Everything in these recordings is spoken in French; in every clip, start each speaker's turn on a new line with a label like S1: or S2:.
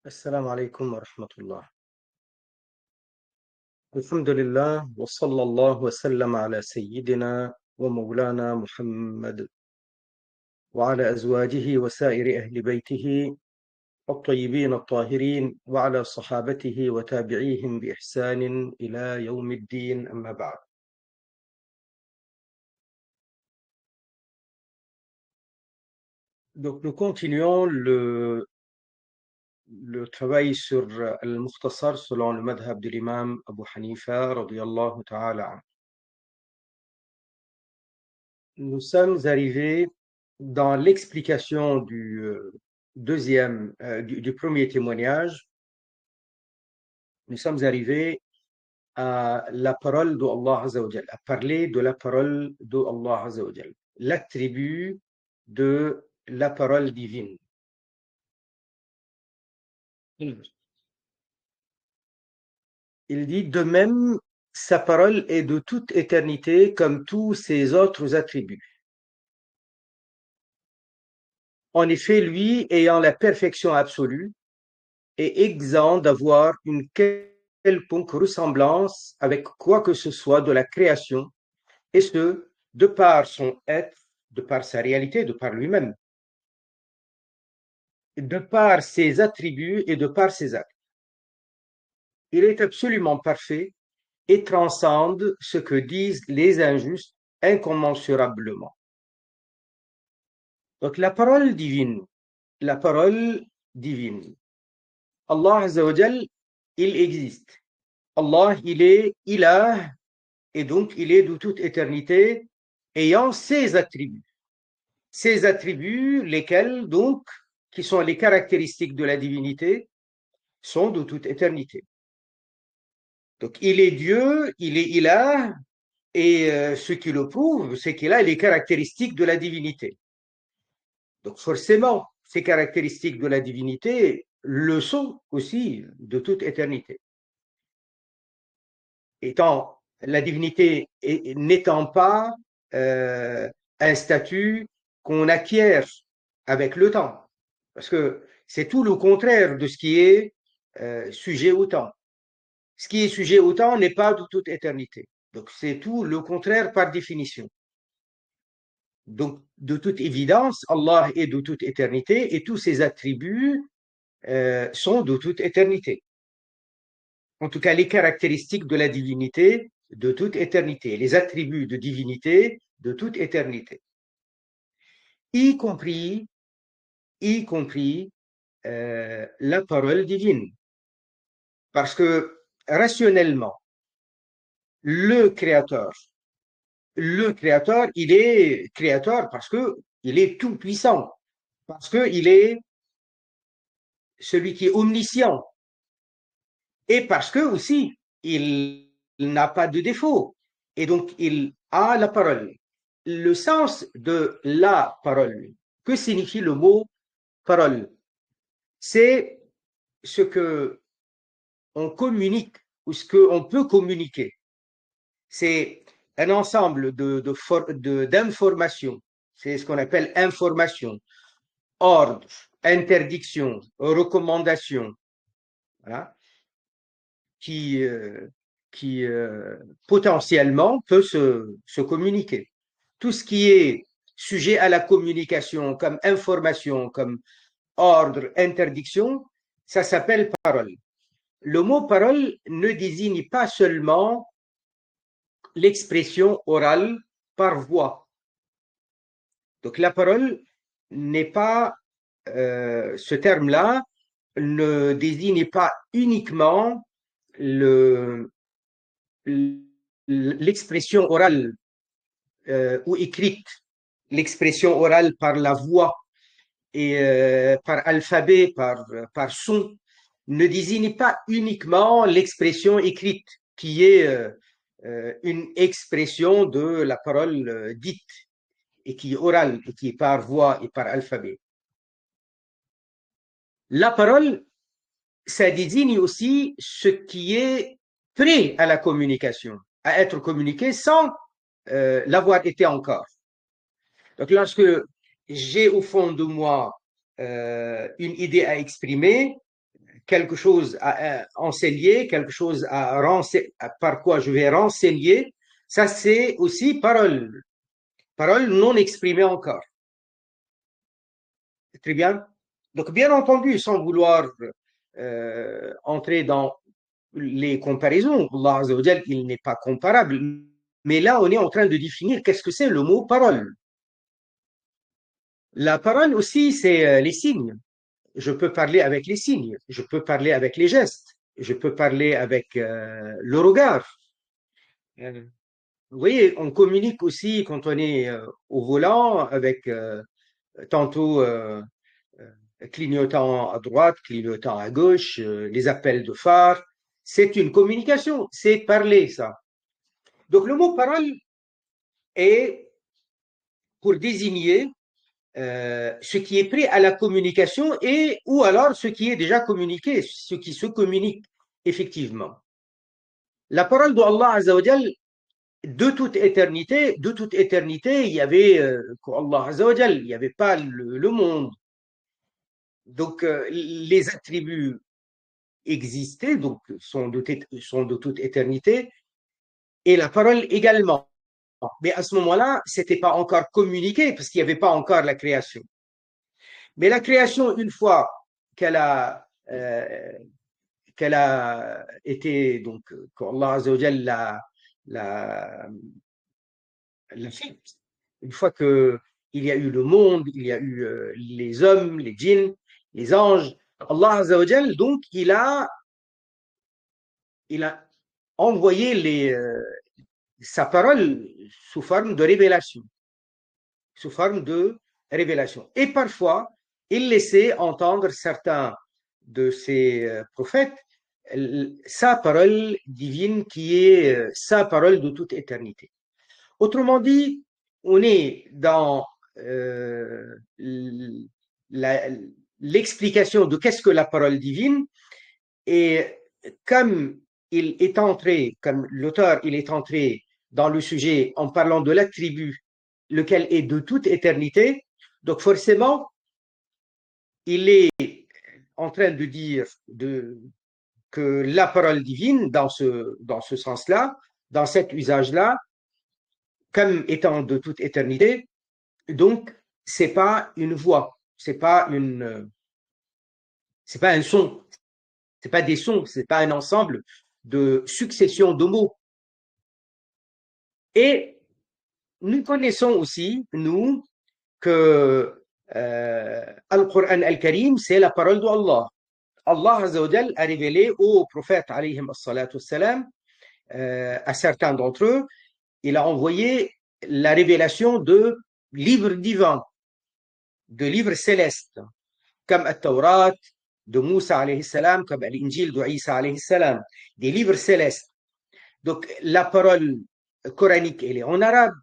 S1: السلام عليكم ورحمة الله. الحمد لله وصلى الله وسلم على سيدنا ومولانا محمد وعلى أزواجه وسائر أهل بيته الطيبين الطاهرين وعلى صحابته وتابعيهم بإحسان إلى يوم الدين أما بعد. Donc nous continuons le travail sur Al-Mukhtasar selon le madhab de l'imam Abu Hanifa radiyallahu ta'ala anhu. Nous sommes arrivés dans l'explication du premier témoignage. Nous sommes arrivés à la parole d'Allah Azza wa Jal, à parler de la parole d'Allah Azza wa Jal, l'attribut de la parole divine. Il dit, de même, sa parole est de toute éternité comme tous ses autres attributs. En effet, lui, ayant la perfection absolue, est exempt d'avoir une quelconque ressemblance avec quoi que ce soit de la création, et ce, de par son être, de par sa réalité, de par lui-même, de par ses attributs et de par ses actes. Il est absolument parfait et transcende ce que disent les injustes incommensurablement. Donc la parole divine, Allah Azza wa Jal, il existe. Allah, il est ilah, et donc il est de toute éternité, ayant ses attributs. Ces attributs, lesquels donc, qui sont les caractéristiques de la divinité, sont de toute éternité. Donc il est Dieu, il est ilah, et ce qui le prouve, c'est qu'il a les caractéristiques de la divinité. Donc forcément, ces caractéristiques de la divinité le sont aussi de toute éternité. Étant la divinité n'étant pas un statut qu'on acquiert avec le temps, parce que c'est tout le contraire de ce qui est sujet au temps. Ce qui est sujet au temps n'est pas de toute éternité. Donc c'est tout le contraire par définition. Donc de toute évidence, Allah est de toute éternité et tous ses attributs sont de toute éternité. En tout cas, les caractéristiques de la divinité de toute éternité, les attributs de divinité de toute éternité, y compris la parole divine. Parce que rationnellement, le créateur, il est créateur parce que il est tout puissant, parce que il est celui qui est omniscient, et parce que aussi il n'a pas de défaut, et donc il a la parole. Le sens de la parole, que signifie le mot parole? C'est ce que on communique ou ce qu'on peut communiquer. C'est un ensemble d'informations. C'est ce qu'on appelle information, ordre, interdiction, recommandation, voilà, qui, qui potentiellement peut se communiquer. Tout ce qui est sujet à la communication comme information, comme ordre, interdiction, ça s'appelle parole. Le mot parole ne désigne pas seulement l'expression orale par voix. Donc la parole n'est pas, ce terme-là ne désigne pas uniquement l'expression orale ou écrite, l'expression orale par la voix et par alphabet, par son, ne désigne pas uniquement l'expression écrite, qui est une expression de la parole dite, et qui est orale, et qui est par voix et par alphabet. La parole, ça désigne aussi ce qui est prêt à la communication, à être communiqué sans l'avoir été encore. Donc lorsque j'ai au fond de moi une idée à exprimer, quelque chose à enseigner, quelque chose par quoi je vais renseigner, ça c'est aussi parole, parole non exprimée encore. Très bien. Donc, bien entendu, sans vouloir entrer dans les comparaisons, Allah Azza wa Jal, il n'est pas comparable. Mais là, on est en train de définir qu'est-ce que c'est le mot parole. La parole aussi, c'est les signes. Je peux parler avec les signes, je peux parler avec les gestes, je peux parler avec le regard. Euh, Vous voyez, on communique aussi quand on est au volant avec tantôt clignotant à droite, clignotant à gauche, les appels de phare. C'est une communication, c'est parler ça. Donc le mot parole est pour désigner ce qui est prêt à la communication et ou alors ce qui est déjà communiqué, ce qui se communique effectivement. La parole d'Allah Azzawajal, de toute éternité, il y avait Allah Azzawajal, il n'y avait pas le monde. Donc les attributs existaient, donc sont de toute éternité, et la parole également. Mais à ce moment-là, c'était pas encore communiqué parce qu'il n'y avait pas encore la création. Mais la création, une fois qu'elle a qu'elle a été donc qu'Allah Azza wa Jalla l'a fait, une fois que il y a eu le monde, il y a eu les hommes, les djinns, les anges, Allah Azza wa Jalla, donc il a envoyé sa parole sous forme de révélation, sous forme de révélation. Et parfois, il laissait entendre certains de ses prophètes sa parole divine qui est sa parole de toute éternité. Autrement dit, on est dans l'explication de qu'est-ce que la parole divine et comme il est entré, comme l'auteur, il est entré dans le sujet en parlant de l'attribut, lequel est de toute éternité, donc forcément, il est en train de dire que la parole divine, dans ce sens-là, dans cet usage-là, comme étant de toute éternité, donc c'est pas une voix, c'est pas un son, c'est pas des sons, c'est pas un ensemble de succession de mots. Et nous connaissons aussi, nous, que Al-Qur'an Al-Karim, c'est la parole d'Allah. Allah Azza wa Jal a révélé aux prophètes, alayhim as-salatu wassalam, à certains d'entre eux, il a envoyé la révélation de livres divins, de livres célestes, comme At-Tawrat de Moussa alayhi salam, comme l'Injil de Isa alayhi salam, des livres célestes. Donc la parole coranique, elle est en arabe,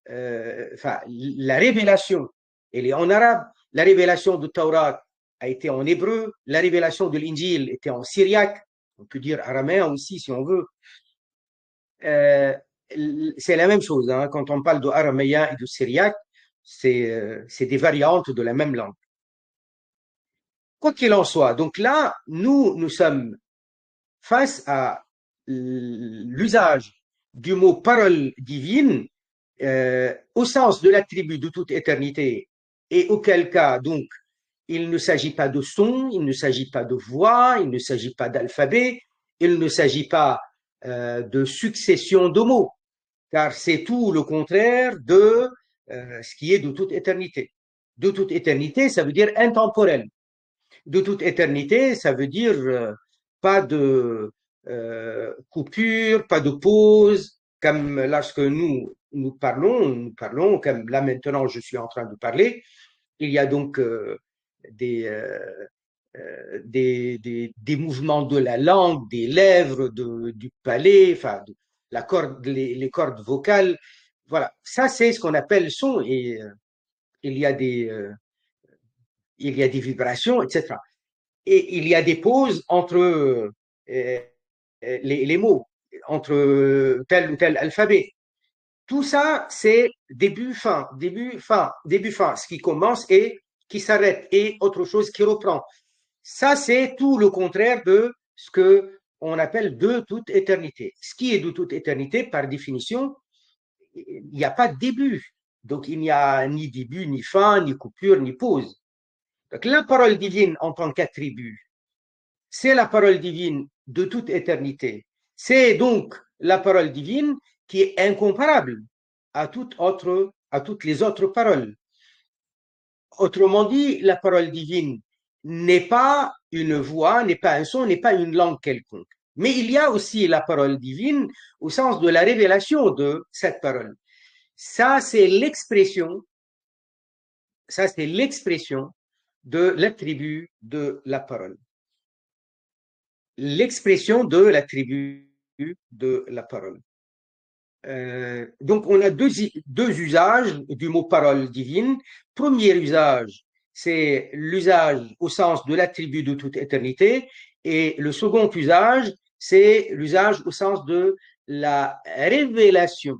S1: enfin la révélation, elle est en arabe, la révélation de Tawrat a été en hébreu, la révélation de l'Injil était en syriaque, on peut dire araméen aussi si on veut. C'est la même chose, hein, quand on parle de araméen et de syriaque, c'est des variantes de la même langue. Quoi qu'il en soit, donc là, nous sommes face à l'usage du mot parole divine au sens de l'attribut de toute éternité, et auquel cas, donc, il ne s'agit pas de son, il ne s'agit pas de voix, il ne s'agit pas d'alphabet, il ne s'agit pas de succession de mots, car c'est tout le contraire de ce qui est de toute éternité. De toute éternité, ça veut dire intemporel. De toute éternité, ça veut dire pas de coupure, pas de pause, comme lorsque nous parlons, comme là maintenant je suis en train de parler, il y a donc des, des mouvements de la langue, des lèvres, du palais, enfin, la corde, les cordes vocales. Voilà, ça c'est ce qu'on appelle son et il y a il y a des vibrations, etc. Et il y a des pauses entre les mots, entre tel ou tel alphabet. Tout ça, c'est début, fin, début, fin, début, fin, ce qui commence et qui s'arrête et autre chose qui reprend. Ça, c'est tout le contraire de ce que on appelle de toute éternité. Ce qui est de toute éternité, par définition, il n'y a pas de début. Donc, il n'y a ni début, ni fin, ni coupure, ni pause. Donc, la parole divine en tant qu'attribut, c'est la parole divine de toute éternité. C'est donc la parole divine qui est incomparable à toutes les autres paroles. Autrement dit, la parole divine n'est pas une voix, n'est pas un son, n'est pas une langue quelconque. Mais il y a aussi la parole divine au sens de la révélation de cette parole. Ça, c'est l'expression, ça, c'est l'expression de l'attribut de la parole. L'expression de l'attribut de la parole. Donc, on a deux usages du mot parole divine. Premier usage, c'est l'usage au sens de l'attribut de toute éternité. Et le second usage, c'est l'usage au sens de la révélation.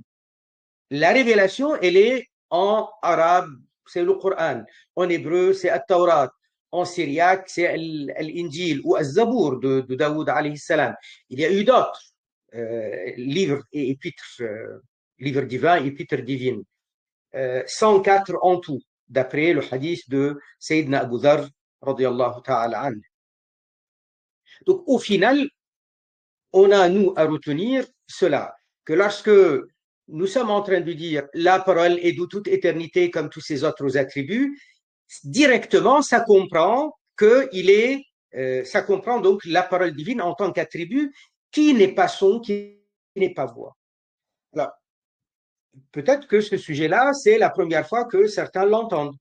S1: La révélation, elle est en arabe, c'est le Coran. En hébreu, c'est At-Tawrat. En syriaque, c'est l'Injil ou Al-Zabour de Daoud alayhi salam. Il y a eu d'autres livres et épîtres, livres divins et épîtres divines. 104 en tout, d'après le hadith de Sayyidina Abu Dharr, radiyallahu ta'ala anhu. Donc, au final, on a, nous, à retenir cela, que lorsque nous sommes en train de dire la parole est de toute éternité comme tous ses autres attributs, directement, ça comprend ça comprend donc la parole divine en tant qu'attribut qui n'est pas son, qui n'est pas voix. Alors, peut-être que ce sujet-là, c'est la première fois que certains l'entendent.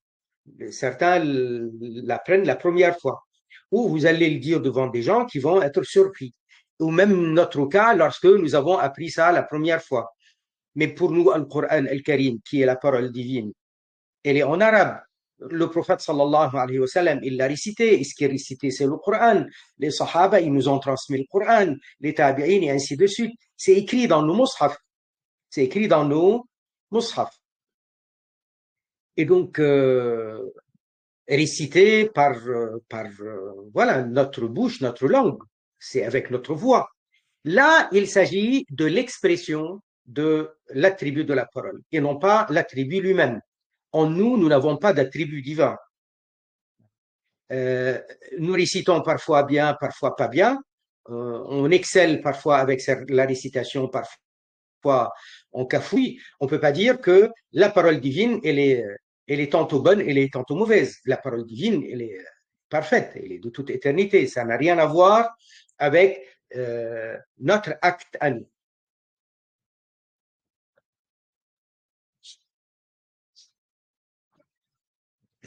S1: Certains l'apprennent la première fois. Ou vous allez le dire devant des gens qui vont être surpris. Ou même notre cas, lorsque nous avons appris ça la première fois. Mais pour nous, le Coran al-Karim, qui est la parole divine, elle est en arabe. Le prophète sallallahu alayhi wa sallam, il l'a récité. Et ce qui est récité, c'est le Coran. Les sahaba, ils nous ont transmis le Coran. Les tabi'in et ainsi de suite. C'est écrit dans nos mushaf. C'est écrit dans nos mushaf. Et donc, récité par voilà, notre bouche, notre langue. C'est avec notre voix. Là, il s'agit de l'expression de l'attribut de la parole et non pas l'attribut lui-même. En nous, nous n'avons pas d'attribut divin. Euh, nous récitons parfois bien, parfois pas bien. On excelle parfois avec la récitation, parfois on cafouille. On ne peut pas dire que la parole divine, elle est tantôt bonne, elle est tantôt mauvaise. La parole divine, elle est parfaite, elle est de toute éternité. Ça n'a rien à voir avec notre acte à nous.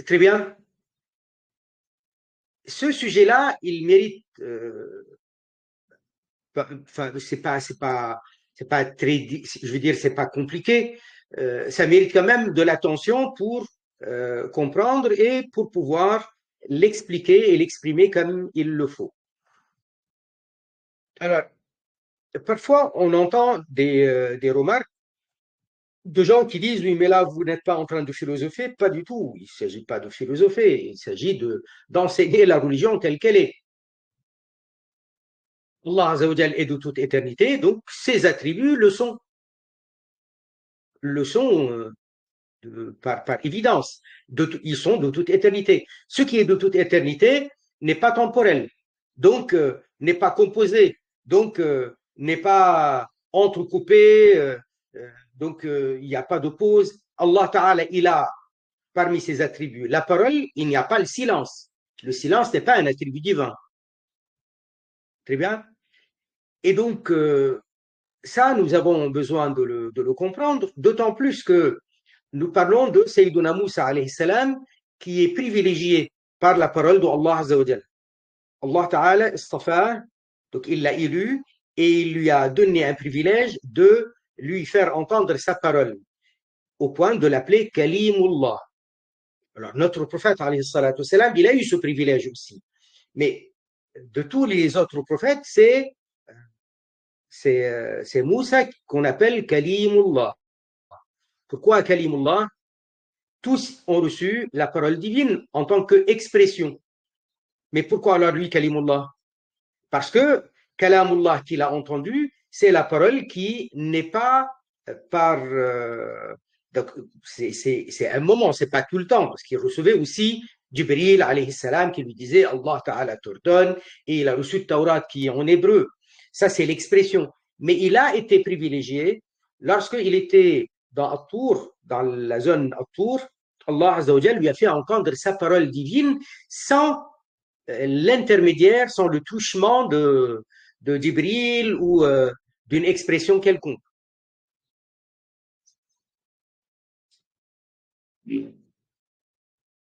S1: Très bien. Ce sujet-là, il mérite, enfin, c'est pas très, je veux dire, c'est pas compliqué. Ça mérite quand même de l'attention pour comprendre et pour pouvoir l'expliquer et l'exprimer comme il le faut. Alors, parfois, on entend des remarques de gens qui disent, oui, mais là, vous n'êtes pas en train de philosopher. Pas du tout. Il ne s'agit pas de philosopher. Il s'agit d'enseigner la religion telle qu'elle est. Allah Azzawajal est de toute éternité, donc ses attributs le sont par évidence. Ils sont de toute éternité. Ce qui est de toute éternité n'est pas temporel, donc n'est pas composé, donc n'est pas entrecoupé, donc il n'y a pas de pause. Allah Ta'ala, il a parmi ses attributs la parole, il n'y a pas le silence. Le silence n'est pas un attribut divin. Très bien. Et donc, ça, nous avons besoin de le comprendre, d'autant plus que nous parlons de Sayyiduna Moussa alayhi salam, qui est privilégié par la parole d'Allah Azza wa Jal. Allah Ta'ala istafa, donc il l'a élu et il lui a donné un privilège de lui faire entendre sa parole, au point de l'appeler Kalimullah. Alors, notre prophète alayhi salatu salam, il a eu ce privilège aussi. Mais de tous les autres prophètes, c'est Moussa qu'on appelle Kalimullah. Pourquoi Kalimullah? Tous ont reçu la parole divine en tant qu'expression. Mais pourquoi alors lui, Kalimullah? Parce que Kalamullah qu'il a entendu, c'est la parole qui n'est pas par... donc, c'est un moment, c'est pas tout le temps, parce qu'il recevait aussi Jibril, alayhi salam, qui lui disait Allah Ta'ala t'ordonne, et il a reçu le Taurat qui est en hébreu. Ça, c'est l'expression. Mais il a été privilégié lorsqu'il était dans At-Tour, dans la zone At-Tour, Allah Azza wa Jal lui a fait entendre sa parole divine sans l'intermédiaire, sans le truchement de Jibril ou d'une expression quelconque.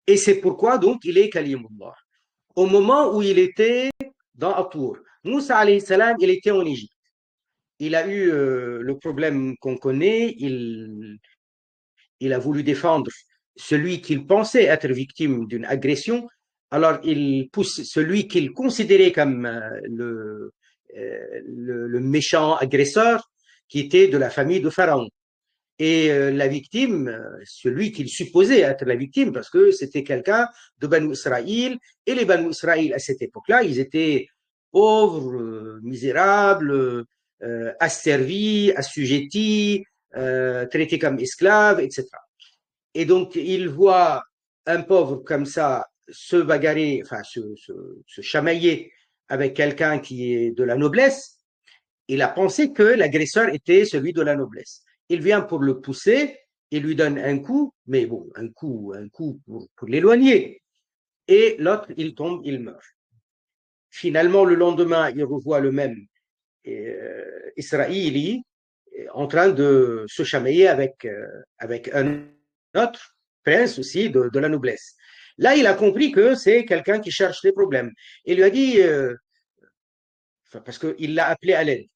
S1: Et c'est pourquoi donc il est Kalimullah. Au moment où il était dans Atour, Moussa alayhi salam, il était en Égypte. Il a eu le problème qu'on connaît, il a voulu défendre celui qu'il pensait être victime d'une agression, alors il pousse celui qu'il considérait comme le méchant agresseur, qui était de la famille de Pharaon. Et la victime, celui qu'il supposait être la victime, parce que c'était quelqu'un de Banu Israël, et les Banu Israël à cette époque-là, ils étaient pauvres, misérables, asservis, assujettis, traités comme esclaves, etc. Et donc, il voit un pauvre comme ça se bagarrer, enfin, se chamailler avec quelqu'un qui est de la noblesse. Il a pensé que l'agresseur était celui de la noblesse. Il vient pour le pousser, il lui donne un coup, mais bon, un coup pour l'éloigner. Et l'autre, il tombe, il meurt. Finalement, le lendemain, il revoit le même Israéli en train de se chamailler avec un autre prince aussi de la noblesse. Là, il a compris que c'est quelqu'un qui cherche les problèmes. Il lui a dit, parce qu'il l'a appelé à l'aide,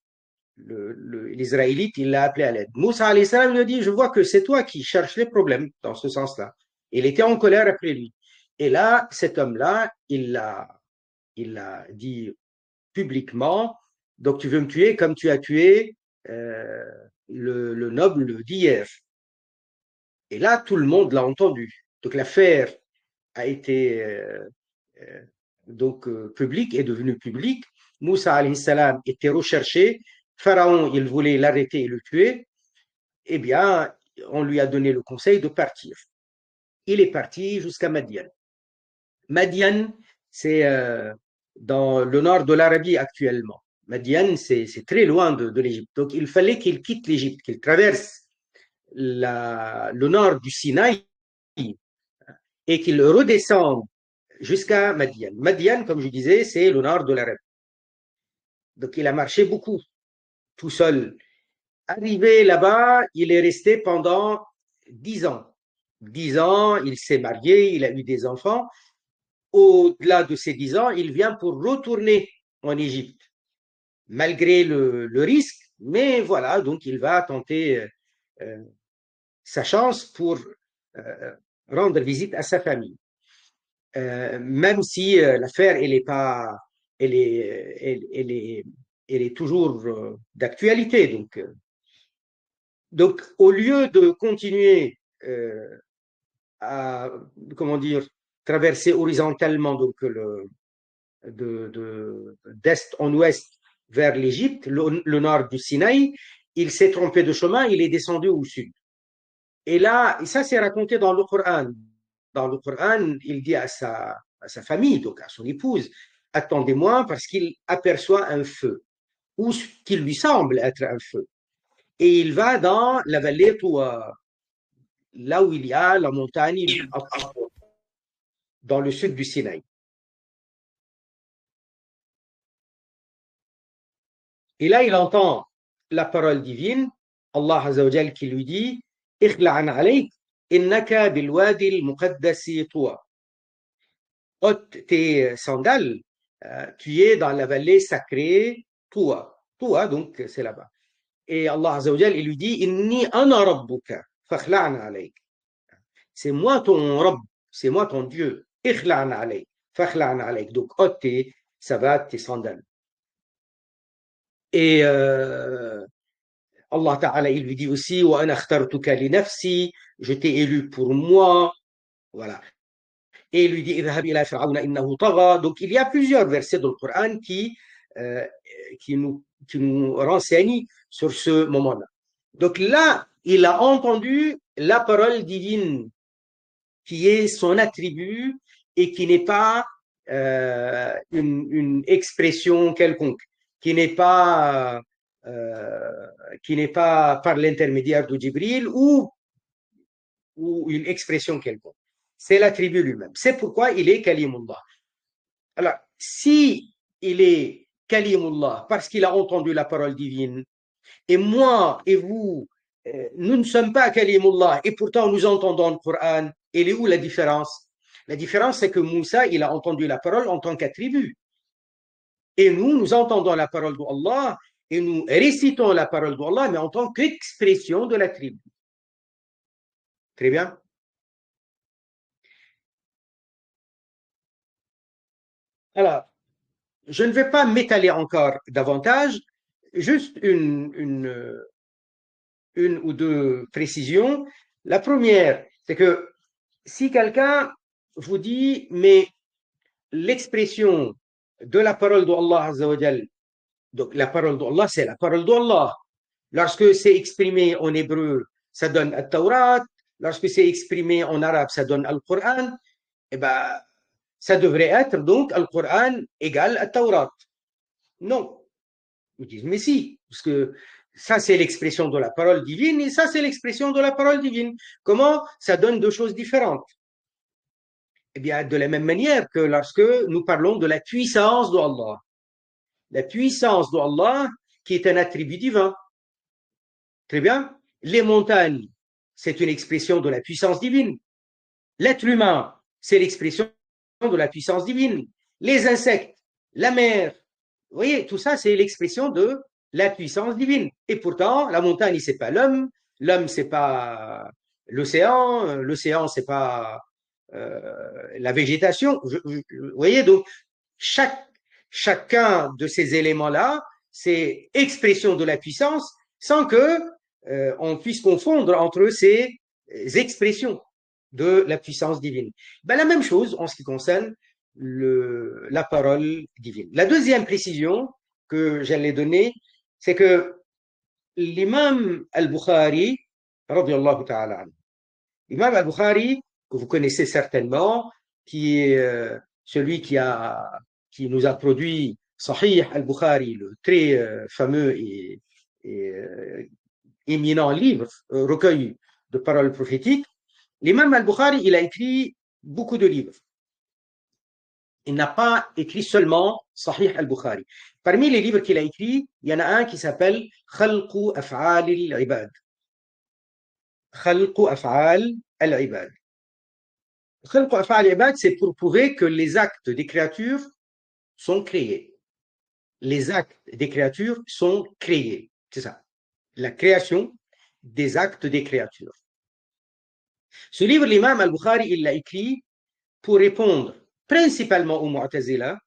S1: l'Israélite, il l'a appelé à l'aide. Moussa alayhi salam lui a dit, je vois que c'est toi qui cherches les problèmes dans ce sens-là. Il était en colère après lui. Et là, cet homme-là, il l'a dit publiquement, donc tu veux me tuer comme tu as tué euh, le noble d'hier. Et là, tout le monde l'a entendu. Donc l'affaire a été euh, publique, est devenue publique. Moussa alayhi salam était recherché. Pharaon, il voulait l'arrêter et le tuer. Eh bien, on lui a donné le conseil de partir. Il est parti jusqu'à Madian. Madian, c'est dans le nord de l'Arabie actuellement. Madian, c'est très loin de l'Égypte. Donc, il fallait qu'il quitte l'Égypte, qu'il traverse le nord du Sinaï et qu'il redescende jusqu'à Madian. Madian, comme je disais, c'est le nord de l'Arabie. Donc, il a marché beaucoup, tout seul. Arrivé là-bas, il est resté pendant 10 ans. 10 ans, il s'est marié, il a eu des enfants. Au-delà de ces 10 ans, il vient pour retourner en Égypte, malgré le risque. Mais voilà, donc il va tenter euh, sa chance pour euh, rendre visite à sa famille. Même si l'affaire, elle est pas, elle est, elle est toujours d'actualité. Donc, au lieu de continuer à, comment dire, traverser horizontalement d'est en ouest vers l'Égypte, le nord du Sinaï, il s'est trompé de chemin, il est descendu au sud. Et là, ça c'est raconté dans le Coran. Dans le Coran, il dit à sa famille, donc à son épouse, attendez-moi parce qu'il aperçoit un feu, ou ce qui lui semble être un feu. Et il va dans la vallée Toua, là où il y a la montagne dans le sud du Sinaï. Et là, il entend la parole divine, Allah Azza wa Jal qui lui dit Ikhla'an alayk, innaka bilwadi al-muqaddasi tuwa. Ôte tes sandales, tu es dans la vallée sacrée Tuwa. Tuwa, donc c'est là-bas. Et Allah Azza wa Jal, il lui dit Inni ana rabbuka, fakhla'an alayk. C'est moi ton Rabb, c'est moi ton Dieu. Ikhla'an alayk, fakhla'an alayk. Donc ôte tes savates, tes sandales. Et Allah Ta'ala, il lui dit aussi, wa ana akhtartuka li nafsi, je t'ai élu pour moi. Voilà. Et il lui dit اذهب إلى فرعون إنه طغى. Donc il y a plusieurs versets dans le Coran euh, qui nous renseignent sur ce moment-là. Donc là, il a entendu la parole divine qui est son attribut et qui n'est pas une expression quelconque, qui n'est pas euh, qui n'est pas par l'intermédiaire de Jibril ou une expression quelconque. C'est l'attribut lui-même. C'est pourquoi il est Kalimullah. Alors, si il est Kalimullah parce qu'il a entendu la parole divine, et moi et vous, nous ne sommes pas Kalimullah, et pourtant nous entendons le Coran, elle est où la différence? La différence, c'est que Moussa, il a entendu la parole en tant qu'attribut. Et nous entendons la parole d'Allah, et nous récitons la parole d'Allah, mais en tant qu'expression de l'attribut. Très bien. Alors, je ne vais pas m'étaler encore davantage, juste une ou deux précisions. La première, c'est que si quelqu'un vous dit, mais l'expression de la parole d'Allah Azzawajal, donc la parole d'Allah, c'est la parole d'Allah. Lorsque c'est exprimé en hébreu, ça donne Al-Tawrat. Lorsque c'est exprimé en arabe, ça donne Al-Qur'an. Eh ben, ça devrait être donc Al-Qur'an égale Al-Tawrat. Non. Ils disent, mais si, parce que ça, c'est l'expression de la parole divine et ça, c'est l'expression de la parole divine. Comment ça donne deux choses différentes? Eh bien, de la même manière que lorsque nous parlons de la puissance d'Allah. La puissance d'Allah qui est un attribut divin. Très bien. Les montagnes, c'est une expression de la puissance divine. L'être humain, c'est l'expression de la puissance divine. Les insectes, la mer, vous voyez, tout ça, c'est l'expression de la puissance divine. Et pourtant, la montagne, c'est pas l'homme, c'est pas l'océan, c'est pas la végétation. Vous voyez, donc, chacun de ces éléments-là, c'est expression de la puissance sans que on puisse confondre entre ces expressions de la puissance divine. Ben, la même chose en ce qui concerne la parole divine. La deuxième précision que j'allais donner, c'est que l'imam al-Bukhari, radiallahu ta'ala anhu, l'imam al-Bukhari, que vous connaissez certainement, qui est celui qui nous a produit Sahih al-Bukhari, le très fameux et éminent livre, recueil de paroles prophétiques. L'imam al-Bukhari, il a écrit beaucoup de livres. Il n'a pas écrit seulement Sahih al-Bukhari. Parmi les livres qu'il a écrits, il y en a un qui s'appelle Khalqu Af'al al-Ibad. Khalqu Af'al al-Ibad. Khalqu Af'al al-Ibad, c'est pour prouver que les actes des créatures sont créés. Les actes des créatures sont créés. C'est ça. La création des actes des créatures. Ce livre, l'imam al-Bukhari, il l'a écrit pour répondre principalement aux Mu'tazila,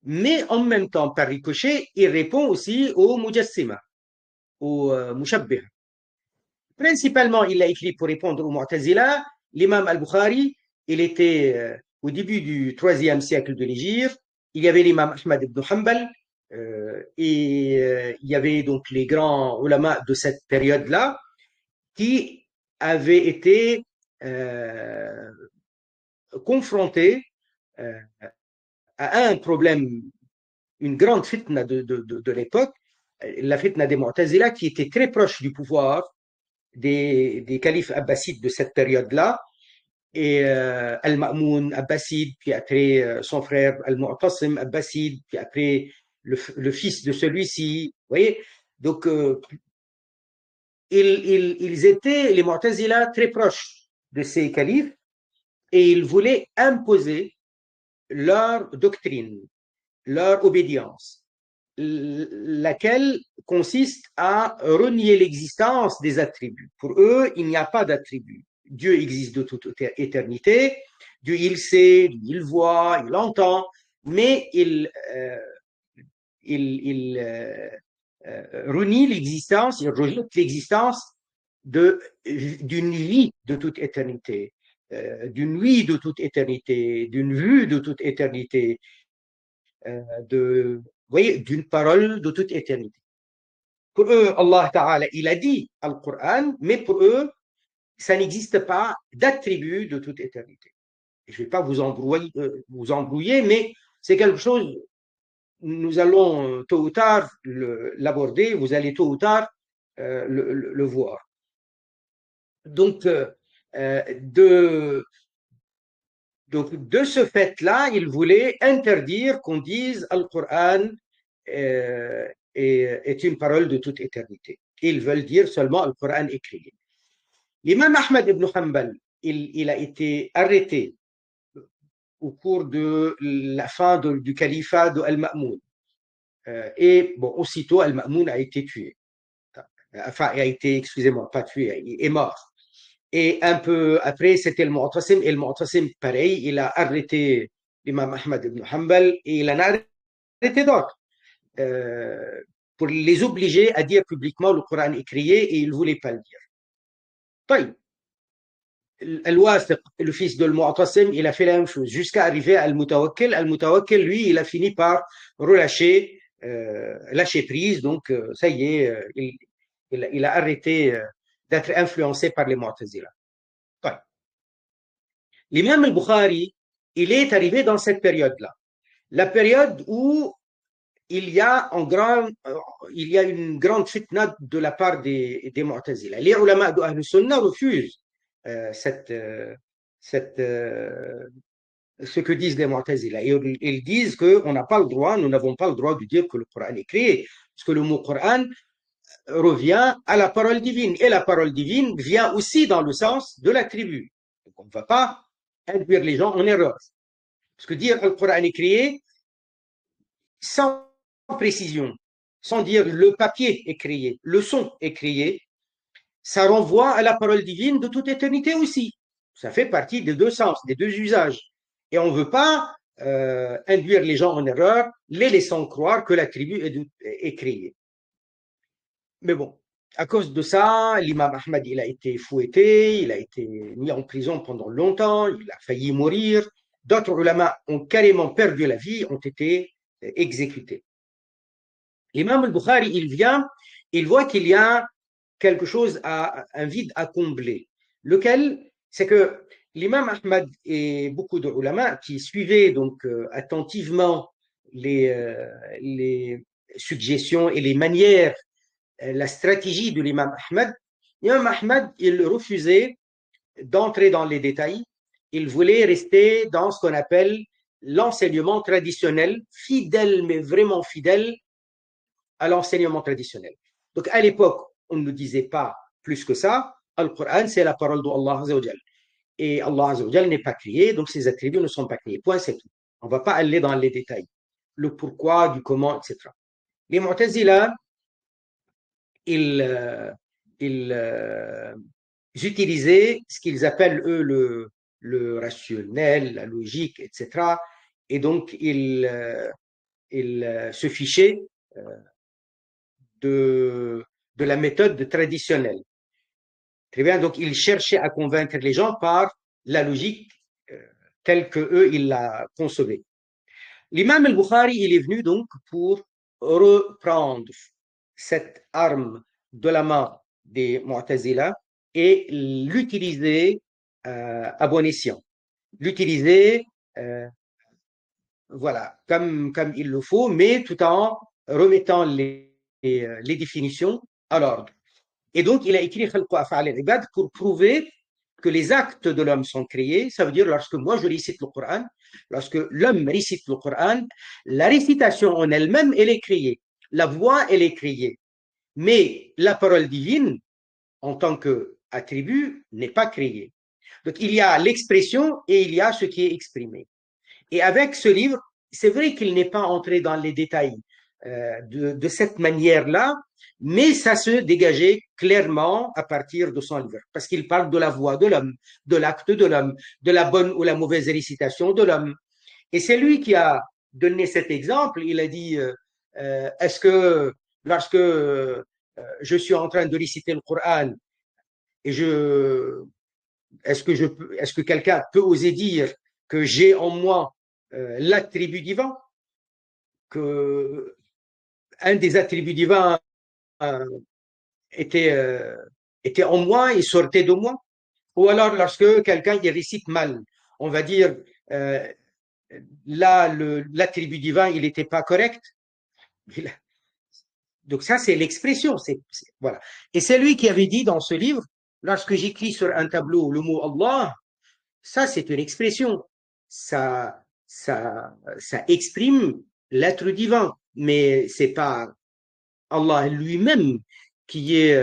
S1: mais en même temps, par ricochet, il répond aussi aux Mujassima, aux Mushabbih. Principalement, il l'a écrit pour répondre aux Mu'tazila. L'imam al-Bukhari, il était au début du IIIe siècle de l'Hégire. Il y avait l'imam Ahmad ibn Hanbal, il y avait donc les grands ulama de cette période-là qui avaient été confrontés à un problème, une grande fitna de l'époque, la fitna des Mu'tazila, qui était très proche du pouvoir des califes abbassides de cette période-là, et Al-Ma'moun abbasside, puis après son frère Al-Mu'tasim abbasside, puis après le fils de celui-ci. Vous voyez? Donc, ils étaient, les Mu'tazila, très proches de ces califes, et ils voulaient imposer leur doctrine, leur obédience, laquelle consiste à renier l'existence des attributs. Pour eux, il n'y a pas d'attributs. Dieu existe de toute éternité, Dieu il sait, il voit, il entend, mais il renie l'existence, il rejette l'existence d'une vie de toute éternité. d'une nuit de toute éternité, d'une vue de toute éternité, vous voyez, d'une parole de toute éternité. Pour eux, Allah Ta'ala, il a dit Al-Qur'an, mais pour eux, ça n'existe pas d'attribut de toute éternité. Je ne vais pas vous embrouiller, mais c'est quelque chose, nous allons tôt ou tard l'aborder, vous allez tôt ou tard le voir. Donc, de ce fait-là, il voulait interdire qu'on dise Al-Qur'an est une parole de toute éternité. Ils veulent dire seulement Al-Qur'an est créé. L'imam Ahmad ibn Hanbal, il a été arrêté au cours de la fin du califat de Al-Ma'moun. Et bon, aussitôt, Al-Ma'moun a été tué. Enfin, il a été, excusez-moi, pas tué, il est mort. Et un peu après, c'était le Mu'tasim. Et le Mu'tasim, pareil, il a arrêté l'imam Ahmad ibn Hanbal et il en a arrêté d'autres pour les obliger à dire publiquement le Coran est créé et ils ne voulaient pas le dire. طيب. Al-Wathiq, le fils de Al-Mu'tasim, il a fait la même chose jusqu'à arriver à Al-Mutawakkil. Al-Mutawakkil, lui, il a fini par relâcher, lâcher prise. Donc, ça y est, il a arrêté d'être influencé par les Mu'tazila. طيب. L'imam al-Bukhari, il est arrivé dans cette période-là. La période où il y a une grande fitna de la part des Mu'tazila. Les ulama de Ahl Sunnah refusent ce que disent les Mu'tazila. Ils disent qu'on n'a pas le droit, nous n'avons pas le droit de dire que le Coran est créé, parce que le mot Coran revient à la parole divine, et la parole divine vient aussi dans le sens de l'attribut. Donc on ne va pas induire les gens en erreur. Parce que dire que le Coran est créé, sans précision, sans dire le papier est créé, le son est créé, ça renvoie à la parole divine de toute éternité aussi. Ça fait partie des deux sens, des deux usages. Et on ne veut pas induire les gens en erreur, les laissant croire que l'attribut est créé. Mais bon, à cause de ça, l'imam Ahmad, il a été fouetté, il a été mis en prison pendant longtemps, il a failli mourir. D'autres ulama ont carrément perdu la vie, ont été exécutés. L'imam al-Bukhari, il voit qu'il y a quelque chose, un vide à combler. Lequel, c'est que l'imam Ahmad et beaucoup de ulama qui suivaient donc attentivement les suggestions et les manières, la stratégie de l'imam Ahmad, il refusait d'entrer dans les détails. Il voulait rester dans ce qu'on appelle l'enseignement traditionnel, fidèle, mais vraiment fidèle à l'enseignement traditionnel. Donc, à l'époque, on ne disait pas plus que ça. Al-Qur'an, c'est la parole d'Allah Azzawajal. Et Allah Azzawajal n'est pas créé, donc ses attributs ne sont pas créés. Point, c'est tout. On ne va pas aller dans les détails. Le pourquoi, du comment, etc. Les Mu'tazila, ils utilisaient ce qu'ils appellent, eux, le rationnel, la logique, etc. Et donc, ils se fichaient de la méthode traditionnelle. Très bien, donc ils cherchaient à convaincre les gens par la logique telle que eux ils la concevaient. L'imam al-Bukhari, il est venu donc pour reprendre cette arme de la main des Mu'tazila et l'utiliser à bon escient. L'utiliser voilà, comme il le faut, mais tout en remettant les définitions à l'ordre. Et donc, il a écrit Khalq Af'al al-Ibad pour prouver que les actes de l'homme sont créés. Ça veut dire, lorsque moi je récite le Coran, lorsque l'homme récite le Coran, la récitation en elle-même, elle est créée. La voix, elle est créée. Mais la parole divine, en tant qu'attribut, n'est pas créée. Donc, il y a l'expression et il y a ce qui est exprimé. Et avec ce livre, c'est vrai qu'il n'est pas entré dans les détails de cette manière-là, mais ça se dégageait clairement à partir de son livre, parce qu'il parle de la voix de l'homme, de l'acte de l'homme, de la bonne ou la mauvaise récitation de l'homme. Et c'est lui qui a donné cet exemple. Il a dit, est-ce que lorsque je suis en train de réciter le Coran et est-ce que quelqu'un peut oser dire que j'ai en moi l'attribut divin, que un des attributs divins euh, était, était en moi et sortait de moi? Ou alors lorsque quelqu'un il récite mal, on va dire euh, là l'attribut divin il n'était pas correct. Donc ça c'est l'expression, voilà. Et c'est lui qui avait dit dans ce livre, lorsque j'écris sur un tableau le mot Allah, ça c'est une expression, ça exprime l'être divin, mais c'est pas Allah lui-même qui est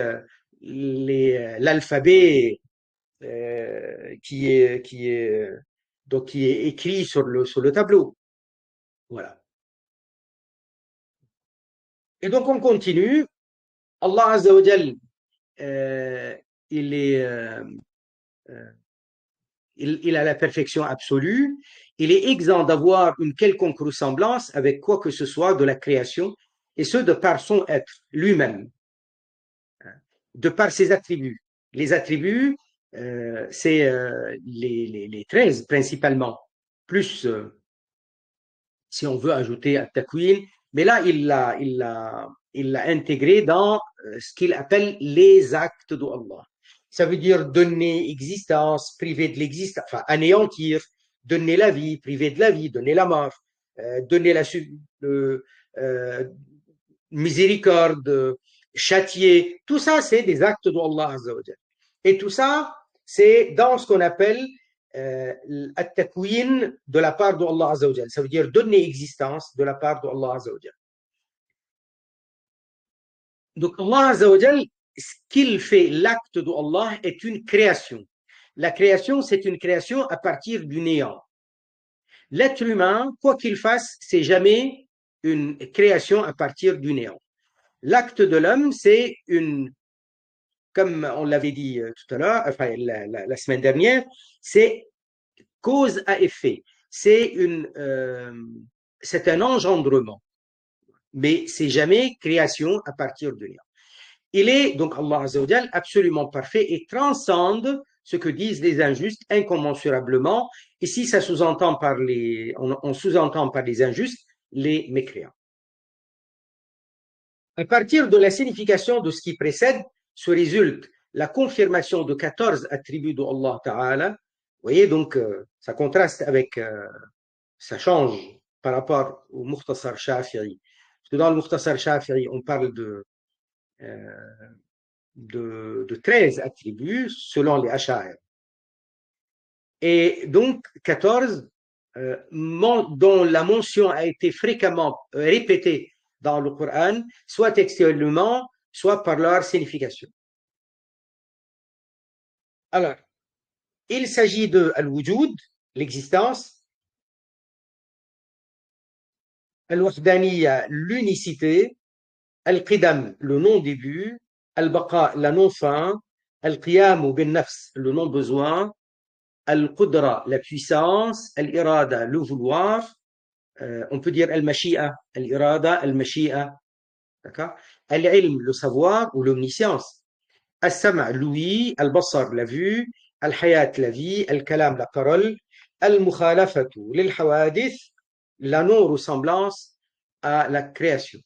S1: l'alphabet qui est écrit sur le tableau. Voilà. Et donc on continue. Allah Azza wa Jal, euh, il est, euh, il a la perfection absolue. Il est exempt d'avoir une quelconque ressemblance avec quoi que ce soit de la création, et ce de par son être lui-même, de par ses attributs. Les attributs, c'est les 13 principalement, plus si on veut ajouter à takwin, mais là, il l'a intégré dans ce qu'il appelle les actes d'Allah. Ça veut dire donner existence, priver de l'existence, enfin anéantir, donner la vie, priver de la vie, donner la mort, donner la euh, euh, miséricorde, châtier. Tout ça, c'est des actes d'Allah Azza wa Jal. Et tout ça, c'est dans ce qu'on appelle at-takwin de la part d'Allah Azza wa Jal. Ça veut dire donner existence de la part d'Allah Azza wa Jal. Donc Allah Azza wa Jal, ce qu'il fait, l'acte d'Allah est une création. La création, c'est une création à partir du néant. L'être humain, quoi qu'il fasse, c'est jamais une création à partir du néant. L'acte de l'homme, c'est une, comme on l'avait dit tout à l'heure, enfin la semaine dernière, c'est cause à effet. C'est un engendrement, mais c'est jamais création à partir de rien. Il est donc Allah Azza wa Jal absolument parfait et transcende ce que disent les injustes incommensurablement. Ici, ça sous-entend par on sous-entend par les injustes les mécréants. À partir de la signification de ce qui précède, se résulte la confirmation de 14 attributs d'Allah Ta'ala. Vous voyez, donc, ça contraste avec, ça change par rapport au Mukhtasar Shafi'i. Parce que dans le Mukhtasar Shafi'i, on parle euh, de 13 attributs selon les Ash'ari. Et donc, 14 dont la mention a été fréquemment répétée dans le Coran, soit textuellement, soit par leur signification. Alors, il s'agit de al-wujud, l'existence, al-wahdaniya, l'unicité, al-qidam, le non-début, al-baqa, la non-fin, al-qiyam ou bin-nafs, le non-besoin, al-qudra, la puissance, al-irada, le vouloir, on peut dire al-mashi'a, al-irada, al-mashi'a, d'accord? Al-ilm, le savoir ou l'omniscience. Al-sama', l'ouïe, al-basar, la vue, al-hayat, la vie, al-kalam, la parole, al-mukhalafatu, lil-hawadith, la non-ressemblance à la création.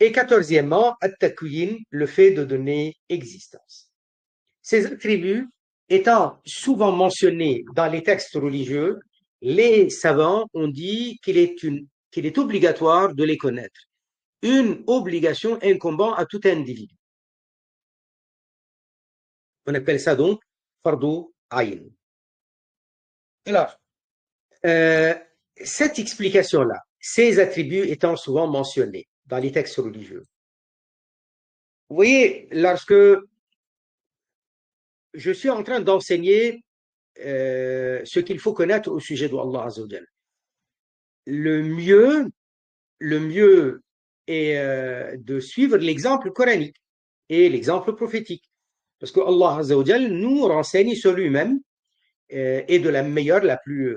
S1: Et quatorzièmement, at-takwin, le fait de donner existence. Ces attributs étant souvent mentionnés dans les textes religieux, les savants ont dit qu'il est obligatoire de les connaître. Une obligation incombant à tout individu. On appelle ça donc fardu ayn. Alors, euh, cette explication-là, ces attributs étant souvent mentionnés dans les textes religieux, vous voyez, lorsque je suis en train d'enseigner ce qu'il faut connaître au sujet d'Allah Azza wa Jal, le mieux, le mieux est de suivre l'exemple coranique et l'exemple prophétique. Parce que Allah Azza wa Jal nous renseigne sur lui-même et de la meilleure, la plus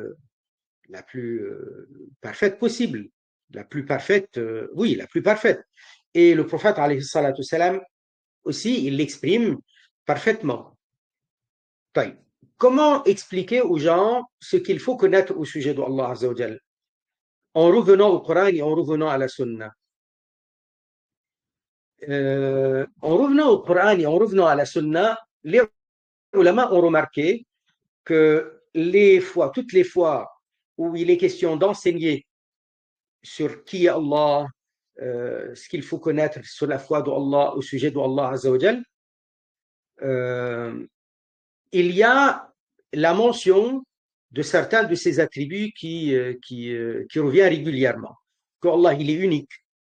S1: parfaite possible. La plus parfaite, oui, la plus parfaite. Et le prophète, alayhi salatu salam, aussi, il l'exprime parfaitement. طيب. Comment expliquer aux gens ce qu'il faut connaître au sujet d'Allah Azza wa Jal? En revenant au Coran et en revenant à la Sunna. En revenant au Coran et en revenant à la Sunna, les ulama ont remarqué que toutes les fois où il est question d'enseigner sur qui est Allah, ce qu'il faut connaître sur la foi d'Allah, au sujet d'Allah Azza wa Jal, euh, il y a la mention de certains de ses attributs qui revient régulièrement. Qu'Allah il est unique,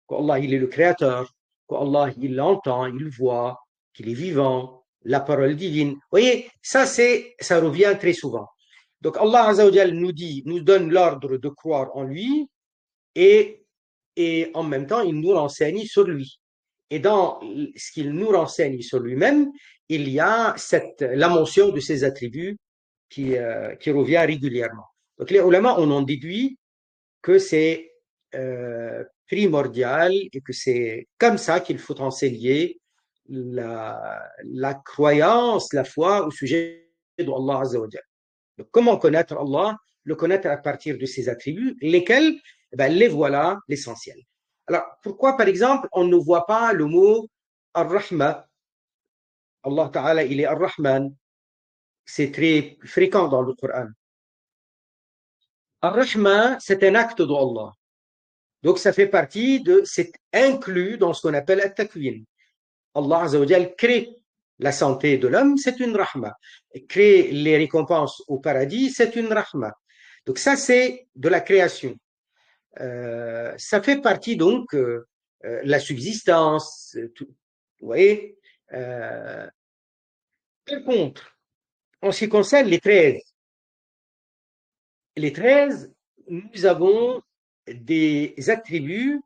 S1: qu'Allah il est le créateur, qu'Allah il entend, il voit, qu'il est vivant, la parole divine. Vous voyez, ça revient très souvent. Donc Allah Azza wa Jal nous donne l'ordre de croire en lui et, et en même temps il nous renseigne sur lui. Et dans ce qu'il nous renseigne sur lui-même, il y a la mention de ses attributs qui revient régulièrement. Donc les ulama, on en déduit que c'est primordial et que c'est comme ça qu'il faut enseigner la croyance, la foi au sujet d'Allah Azza wa Jal. Donc, comment connaître Allah? Le connaître à partir de ses attributs, lesquels, ben, les voilà l'essentiel. Alors, pourquoi, par exemple, on ne voit pas le mot Ar-Rahma? Allah Ta'ala, il est Ar-Rahman. C'est très fréquent dans le Coran. Ar-Rahma, c'est un acte d'Allah. Donc, ça fait c'est inclus dans ce qu'on appelle At-Takwin. Allah Azza wa Jal crée la santé de l'homme, c'est une rahma. Crée les récompenses au paradis, c'est une rahma. Donc ça, c'est de la création. Ça fait partie donc la subsistance, tout, vous voyez. Par contre, en ce qui concerne les 13, nous avons des attributs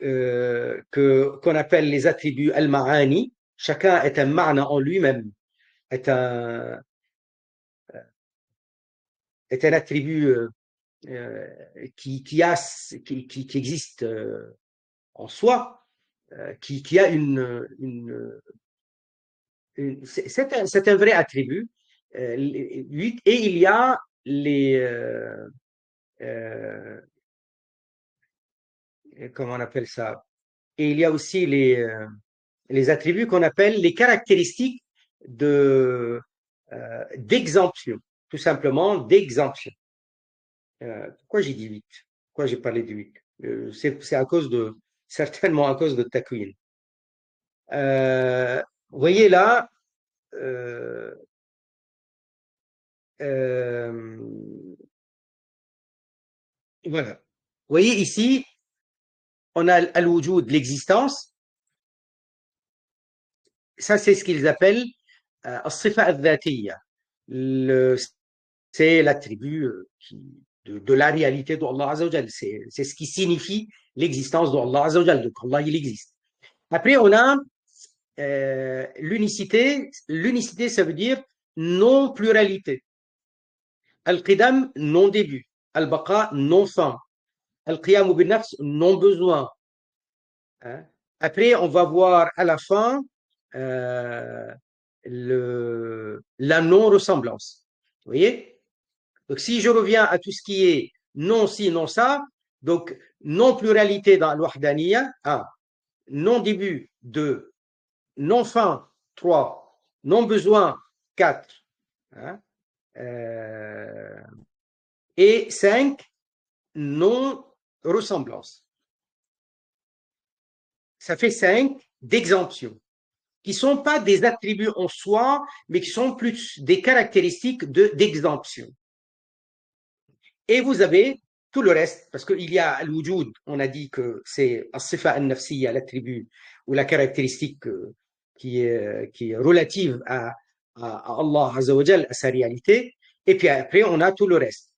S1: qu'on appelle les attributs al-ma'ani. Chacun est un ma'na en lui-même, est un, est un attribut qui existe en soi, qui a c'est un vrai attribut. Et il y a euh, comment on appelle ça? Et il y a aussi les attributs qu'on appelle les caractéristiques d'exemption, tout simplement d'exemption. Pourquoi j'ai dit 8? Pourquoi j'ai parlé de 8? C'est à cause certainement à cause de Takwin. Vous voyez là, euh, euh, voilà. Vous voyez ici, on a al-wujud, l'existence. Ça, c'est ce qu'ils appellent as-sifa al-dhatiyya. C'est l'attribut de la réalité d'Allah Azza wa Jal. C'est ce qui signifie l'existence d'Allah Azza wa Jal. Donc Allah, il existe. Après, on a l'unicité. L'unicité, ça veut dire non-pluralité. Al-qidam, non-début. Al-baqa, non-fin. Al-qiyam bin nafs, non-besoin. Hein. Après, on va voir à la fin euh, la non-ressemblance. Vous voyez? Donc, si je reviens à tout ce qui est non ci, non ça, donc non-pluralité dans l'wahdaniya, 1, non-début, 2, non-fin, 3, non-besoin, 4, hein, et 5, non-ressemblance. Ça fait 5 d'exemption, qui ne sont pas des attributs en soi, mais qui sont plus des caractéristiques d'exemption. Et vous avez tout le reste, parce qu'il y a al-wujud, on a dit que c'est as-sifa al-nafsiyya, l'attribut ou la caractéristique qui est relative à Allah Azza wa Jal, à sa réalité. Et puis après, on a tout le reste.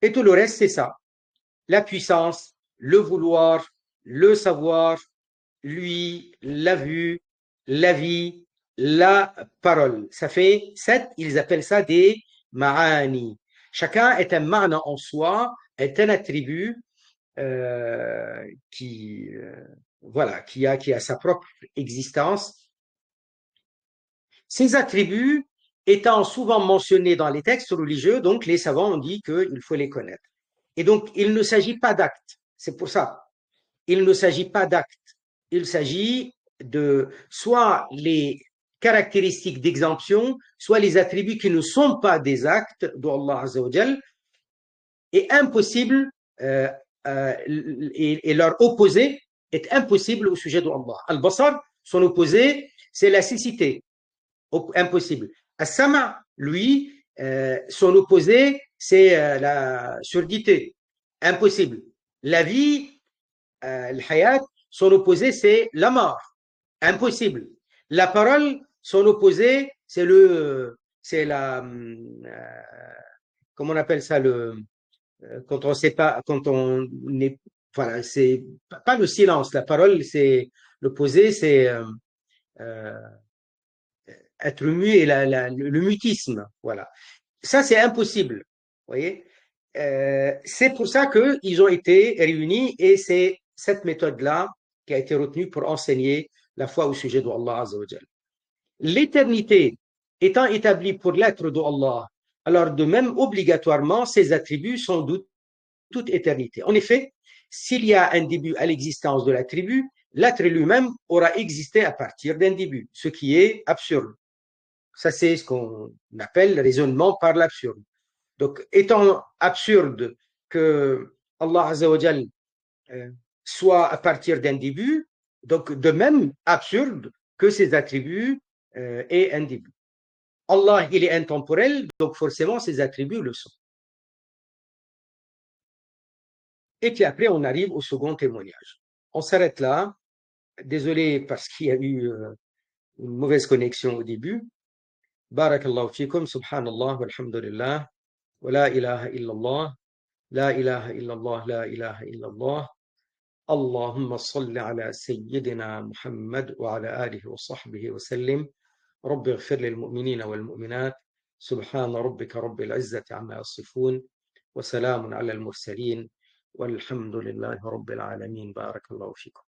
S1: Et tout le reste, c'est ça. La puissance, le vouloir, le savoir, lui, la vue, la vie, la parole. Ça fait 7, ils appellent ça des ma'ani. Chacun est un ma'na en soi, est un attribut qui, voilà, qui a sa propre existence. Ces attributs étant souvent mentionnés dans les textes religieux, donc les savants ont dit qu'il faut les connaître. Et donc, il ne s'agit pas d'actes. C'est pour ça. Il ne s'agit pas d'actes. Il s'agit de soit les caractéristiques d'exemption, soit les attributs qui ne sont pas des actes d'Allah Azzawajal, et impossible, et leur opposé est impossible au sujet d'Allah. Al-Basar, son opposé, c'est la cécité. Impossible. As-Sama, lui, son opposé, c'est la surdité. Impossible. La vie, le hayat, son opposé, c'est la mort. Impossible. La parole, son opposé, c'est la, comment on appelle ça, quand on sait pas, quand on est, voilà, c'est pas le silence. La parole, c'est l'opposé, c'est euh, être muet et le mutisme. Voilà. Ça, c'est impossible. Vous voyez? C'est pour ça qu'ils ont été réunis et c'est cette méthode-là qui a été retenue pour enseigner la foi au sujet d'Allah Azza wa Jal. L'éternité étant établie pour l'être d'Allah, alors de même obligatoirement, ses attributs sont de toute éternité. En effet, s'il y a un début à l'existence de l'attribut, l'être lui-même aura existé à partir d'un début, ce qui est absurde. Ça, c'est ce qu'on appelle le raisonnement par l'absurde. Donc, étant absurde que Allah Azzawajal soit à partir d'un début, donc de même absurde que ses attributs aient un début. Allah, il est intemporel, donc forcément ses attributs le sont. Et puis après, on arrive au second témoignage. On s'arrête là. Désolé parce qu'il y a eu une mauvaise connexion au début. Barakallahu fikum, subhanallah, walhamdulillah, wa la ilaha illallah, la ilaha illallah, la ilaha illallah. اللهم صل على سيدنا محمد وعلى آله وصحبه وسلم رب اغفر للمؤمنين والمؤمنات سبحان ربك رب العزة عما يصفون وسلام على المرسلين والحمد لله رب العالمين بارك الله فيكم